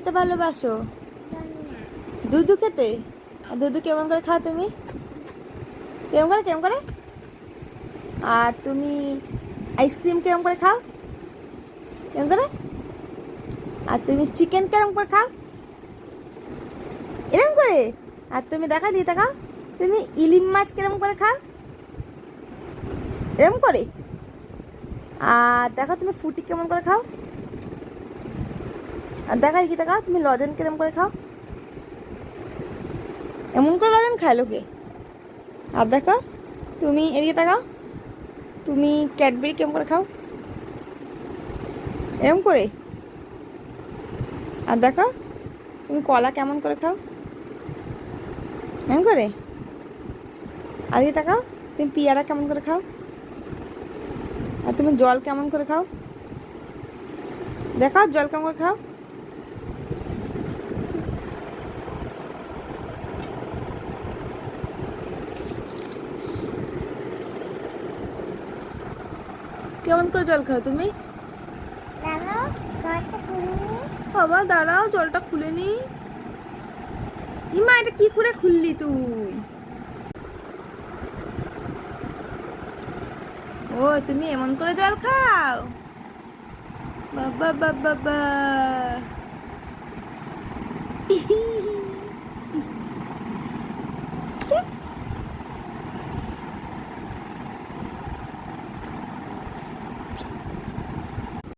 খেতে ভালোবাসো? দুধু খেতে? আর দুধু কেমন করে খাও তুমি? কেমন করে কেমন করে? আর তুমি আইসক্রিম কেমন করে খাও? কেমন করে? আর তুমি চিকেন কেমন করে খাও? এরকম করে? আর তুমি দেখা দিয়ে দেখাও, তুমি ইলিম মাছ কেরম করে খাও? এরকম করে? আর দেখো তুমি ফুটি কেমন করে খাও? আর দেখাই কি দেখাও, তুমি লজেন কেরম করে খাও? এমন করে লজেন খায় লোকে। আর দেখো তুমি এদিকে দেখাও, তুমি ক্যাডবেরি কেমন করে খাও? এরকম করে? আর দেখো তুমি কলা কেমন করে খাও? এরকম করে? আর এদিকে দেখাও, তুমি পেয়ারা কেমন করে খাও? আর তুমি জল কেমন করে খাও? দেখাও জল কেমন করে খাও? কেমন করে জল খাও তুমি? বাবা দাঁড়াও, জলটা খুলে নি। ইমা, এটা কি করে খুললি তুই? ও তুমি এমন করে জল খাও? বাবা বাবা বাবা